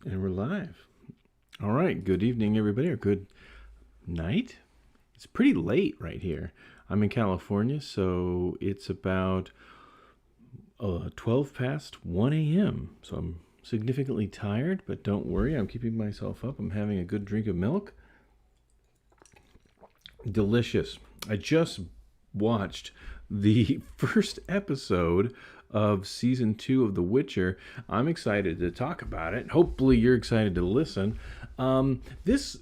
And we're live. All right. Good evening, everybody, or good night. It's pretty late right here. I'm in California, so it's about 12 past 1 a.m. So I'm significantly tired, but don't worry. I'm keeping myself up. I'm having a good drink of milk. Delicious. I just watched the first episode of season 2 of The Witcher. I'm excited to talk about it. Hopefully, you're excited to listen. This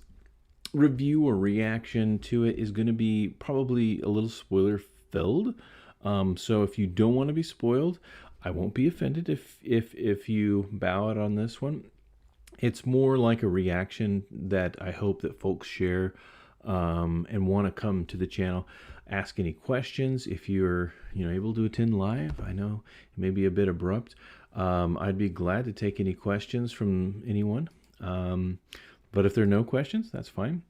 review or reaction to it is going to be probably a little spoiler filled. So if you don't want to be spoiled, I won't be offended if you bow out on this one. It's more like a reaction that I hope that folks share and want to come to the channel, ask any questions. If you're able to attend live, I know it may be a bit abrupt. I'd be glad to take any questions from anyone. But if there are no questions, that's fine.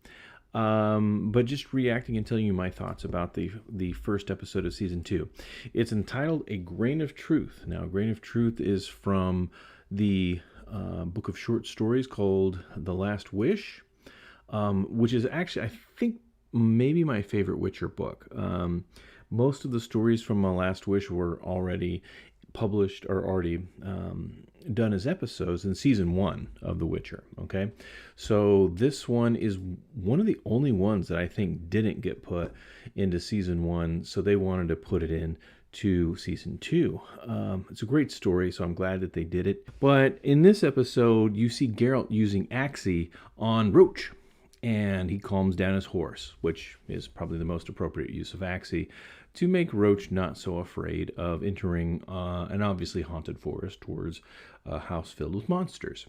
But just reacting and telling you my thoughts about the first episode of season 2. It's entitled A Grain of Truth. Now, A Grain of Truth is from the book of short stories called The Last Wish, which is actually, I think, maybe my favorite Witcher book. Most of the stories from My Last Wish were already published or already done as episodes in season 1 of The Witcher. Okay, so this one is one of the only ones that I think didn't get put into season 1, so they wanted to put it in to season 2. It's a great story, so I'm glad that they did it. But in this episode, you see Geralt using Axii on Roach, and he calms down his horse, which is probably the most appropriate use of Axii, to make Roach not so afraid of entering an obviously haunted forest towards a house filled with monsters,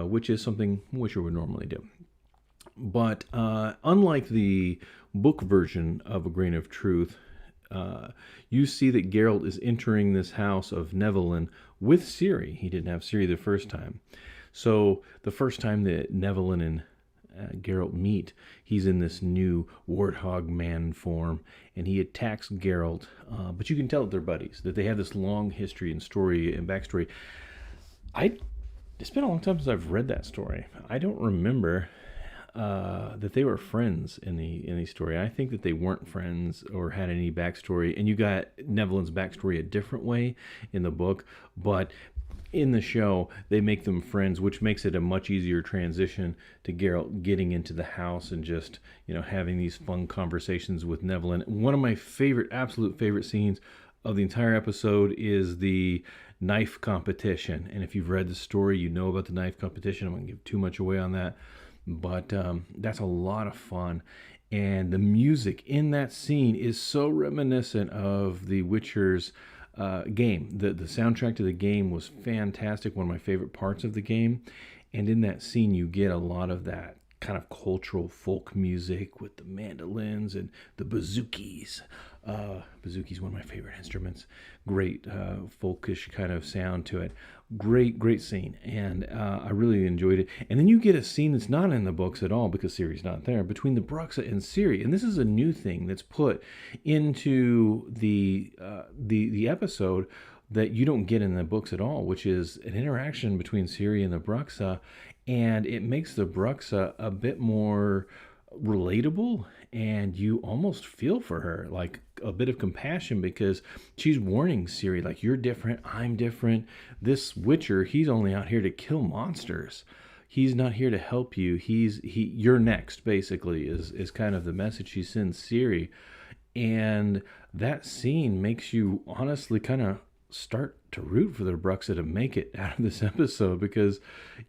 which is something Witcher would normally do. But unlike the book version of A Grain of Truth, you see that Geralt is entering this house of Nevelyn with Ciri. He didn't have Ciri the first time. So the first time that Nevelyn and Geralt meet, he's in this new warthog man form, and he attacks Geralt. But you can tell that they're buddies, that they have this long history and story and backstory. It's been a long time since I've read that story. I don't remember that they were friends in the story. I think that they weren't friends or had any backstory. And you got Nevelyn's backstory a different way in the book, but in the show, they make them friends, which makes it a much easier transition to Geralt getting into the house and just, having these fun conversations with Nevelyn. One of my absolute favorite scenes of the entire episode is the knife competition. And if you've read the story, you know about the knife competition. I'm not going to give too much away on that. But that's a lot of fun. And the music in that scene is so reminiscent of The Witcher's game. The soundtrack to the game was fantastic, one of my favorite parts of the game. And in that scene, you get a lot of that kind of cultural folk music with the mandolins and the bouzoukis. Bouzouki's one of my favorite instruments. Great folkish kind of sound to it. Great scene, and I really enjoyed it. And then you get a scene that's not in the books at all because Ciri's not there, between the Bruxa and Ciri, and this is a new thing that's put into the episode that you don't get in the books at all, which is an interaction between Ciri and the Bruxa, and it makes the Bruxa a bit more relatable, and you almost feel for her, like a bit of compassion, because she's warning Ciri, like, you're different, I'm different. This Witcher, he's only out here to kill monsters. He's not here to help you. You're next, basically, is kind of the message she sends Ciri. And that scene makes you honestly kind of start to root for the Bruxa to make it out of this episode, because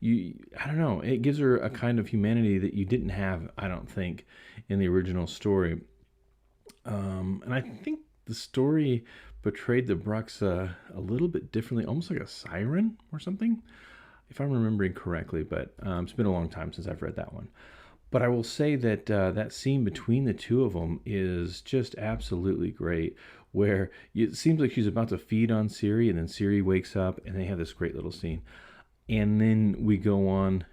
I don't know, it gives her a kind of humanity that you didn't have, I don't think, in the original story. And I think the story portrayed the Bruxa a little bit differently, almost like a siren or something, if I'm remembering correctly, but it's been a long time since I've read that one. But I will say that that scene between the two of them is just absolutely great, where it seems like she's about to feed on Ciri, and then Ciri wakes up, and they have this great little scene. And then we go on,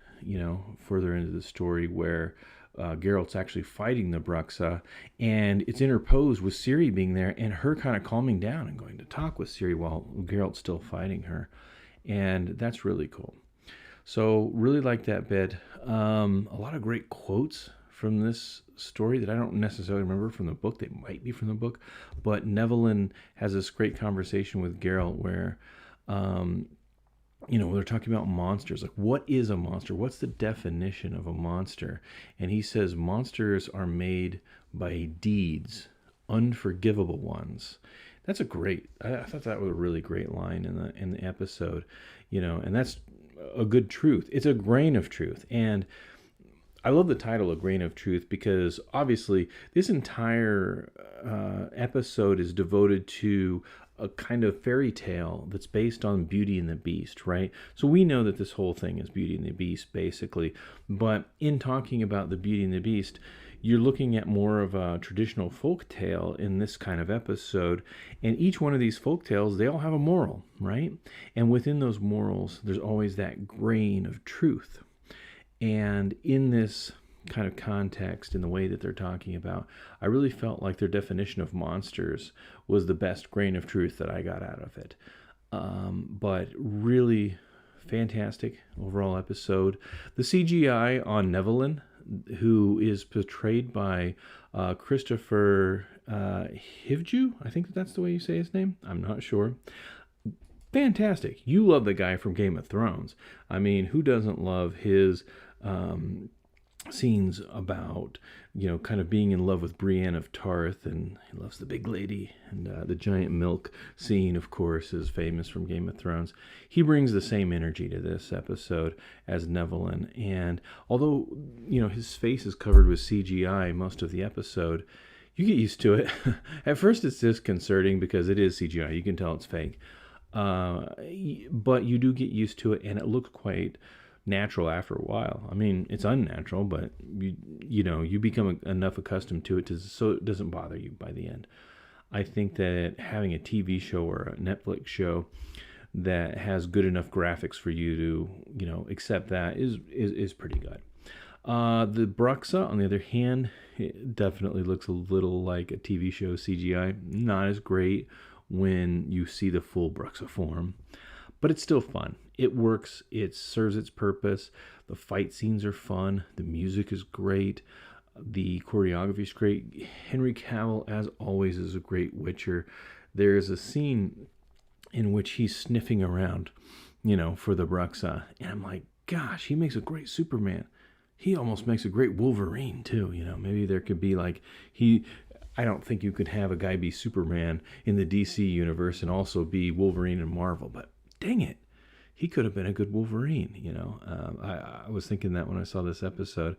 further into the story where Geralt's actually fighting the Bruxa, and it's interposed with Ciri being there and her kind of calming down and going to talk with Ciri while Geralt's still fighting her. And that's really cool. So really like that bit. A lot of great quotes from this story that I don't necessarily remember from the book. They might be from the book, but Neville has this great conversation with Geralt where, um, they're talking about monsters. Like, what is a monster? What's the definition of a monster? And he says monsters are made by deeds, unforgivable ones. That's a great. I thought that was a really great line in the episode, and that's a good truth. It's a grain of truth, and I love the title, A Grain of Truth, because obviously this entire episode is devoted to a kind of fairy tale that's based on Beauty and the Beast, right? So we know that this whole thing is Beauty and the Beast, basically. But in talking about the Beauty and the Beast, you're looking at more of a traditional folk tale in this kind of episode. And each one of these folk tales, they all have a moral, right? And within those morals, there's always that grain of truth. And in this kind of context, in the way that they're talking about, I really felt like their definition of monsters was the best grain of truth that I got out of it. But really fantastic overall episode. The CGI on Neville, who is portrayed by Christopher Hivju, I think that's the way you say his name. I'm not sure. Fantastic. You love the guy from Game of Thrones. I mean, who doesn't love his scenes about, kind of being in love with Brienne of Tarth, and he loves the big lady, and the giant milk scene, of course, is famous from Game of Thrones. He brings the same energy to this episode as Neville, and although, his face is covered with CGI most of the episode, you get used to it. At first it's disconcerting because it is CGI. You can tell it's fake. But you do get used to it, and it looks quite natural after a while. I mean, it's unnatural, but you become enough accustomed to it so it doesn't bother you by the end. I think that having a TV show or a Netflix show that has good enough graphics for you to accept that is pretty good. The Bruxa, on the other hand, it definitely looks a little like a TV show CGI. Not as great when you see the full Bruxa form, but it's still fun. It works. It serves its purpose. The fight scenes are fun. The music is great. The choreography is great. Henry Cavill, as always, is a great Witcher. There is a scene in which he's sniffing around, for the Bruxa, and I'm like, gosh, he makes a great Superman. He almost makes a great Wolverine too. Maybe there could be I don't think you could have a guy be Superman in the DC universe and also be Wolverine in Marvel, but dang it, he could have been a good Wolverine, I was thinking that when I saw this episode.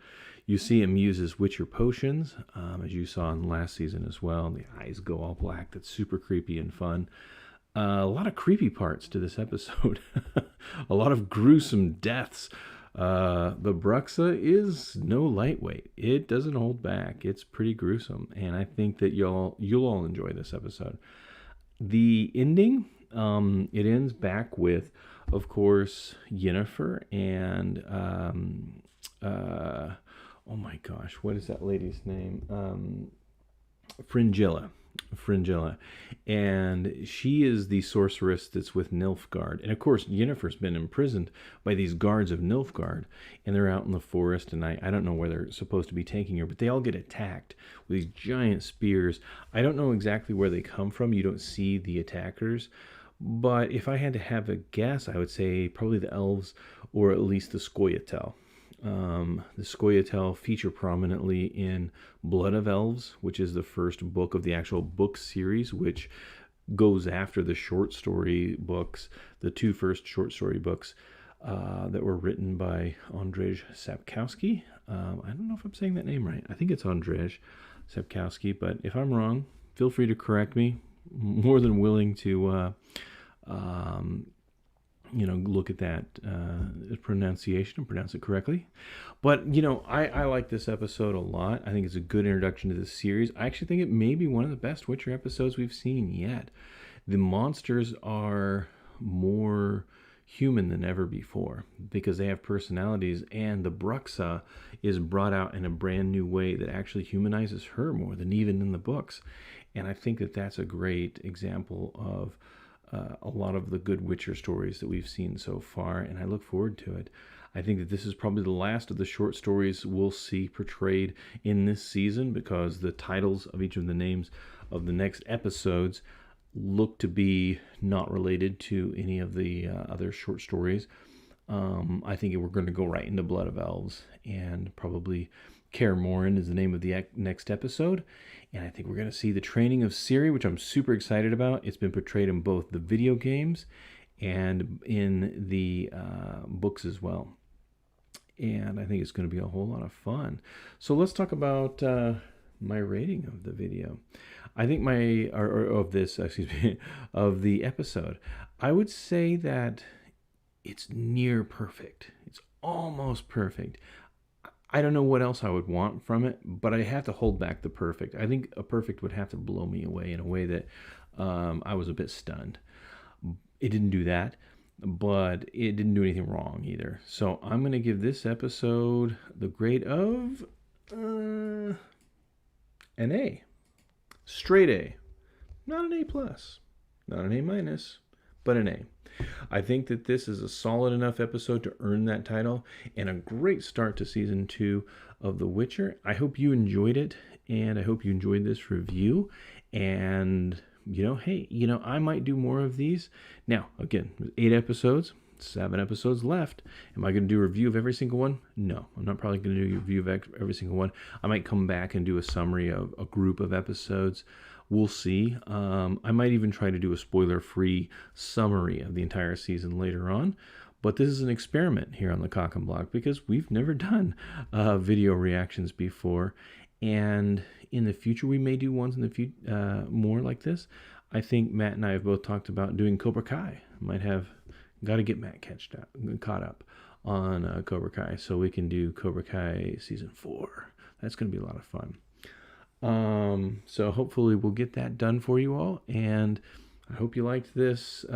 You see him use his Witcher potions, as you saw in last season as well. The eyes go all black. That's super creepy and fun. A lot of creepy parts to this episode. A lot of gruesome deaths. The Bruxa is no lightweight. It doesn't hold back. It's pretty gruesome, and I think that you'll all enjoy this episode. The ending, it ends back with, of course, Yennefer and oh my gosh, what is that lady's name? Fringilla, and she is the sorceress that's with Nilfgaard. And of course, Yennefer's been imprisoned by these guards of Nilfgaard, and they're out in the forest, and I don't know where they're supposed to be taking her, but they all get attacked with these giant spears. I don't know exactly where they come from. You don't see the attackers, but if I had to have a guess, I would say probably the elves, or at least the Scoia'tael. The Scoia'tael feature prominently in Blood of Elves, which is the first book of the actual book series, which goes after the short story books, the two first short story books that were written by Andrzej Sapkowski. I don't know if I'm saying that name right. I think it's Andrzej Sapkowski, but if I'm wrong, feel free to correct me. More than willing to look at that pronunciation and pronounce it correctly. But, I like this episode a lot. I think it's a good introduction to the series. I actually think it may be one of the best Witcher episodes we've seen yet. The monsters are more human than ever before because they have personalities, and the Bruxa is brought out in a brand new way that actually humanizes her more than even in the books. And I think that that's a great example of a lot of the good Witcher stories that we've seen so far, and I look forward to it. I think that this is probably the last of the short stories we'll see portrayed in this season, because the titles of each of the names of the next episodes look to be not related to any of the other short stories. I think we're going to go right into Blood of Elves, and probably Kaer Morhen is the name of the next episode. And I think we're going to see the training of Ciri, which I'm super excited about. It's been portrayed in both the video games and in the books as well. And I think it's going to be a whole lot of fun. So let's talk about my rating of the video. I think of the episode. I would say that it's near perfect. It's almost perfect. I don't know what else I would want from it, but I have to hold back the perfect. I think a perfect would have to blow me away in a way that I was a bit stunned. It didn't do that, but it didn't do anything wrong either. So I'm going to give this episode the grade of an A. Straight A. Not an A+, not an A-, but an A. I think that this is a solid enough episode to earn that title, and a great start to season 2 of The Witcher. I hope you enjoyed it, and I hope you enjoyed this review. And, hey, I might do more of these. Now, again, 8 episodes, 7 episodes left. Am I going to do a review of every single one? No, I'm not probably going to do a review of every single one. I might come back and do a summary of a group of episodes. We'll see. I might even try to do a spoiler-free summary of the entire season later on. But this is an experiment here on the Cock and Block, because we've never done video reactions before. And in the future, we may do ones in the future more like this. I think Matt and I have both talked about doing Cobra Kai. Might have got to get Matt caught up on Cobra Kai, so we can do Cobra Kai season 4. That's going to be a lot of fun. So hopefully we'll get that done for you all, and I hope you liked this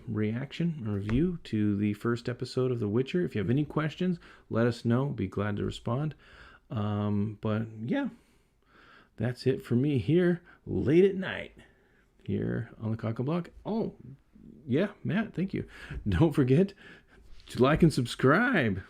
reaction or review to the first episode of The Witcher. If you have any questions, let us know. Be glad to respond. But yeah, that's it for me here late at night here on the Cock and Block. Oh, yeah, Matt, thank you. Don't forget to like and subscribe.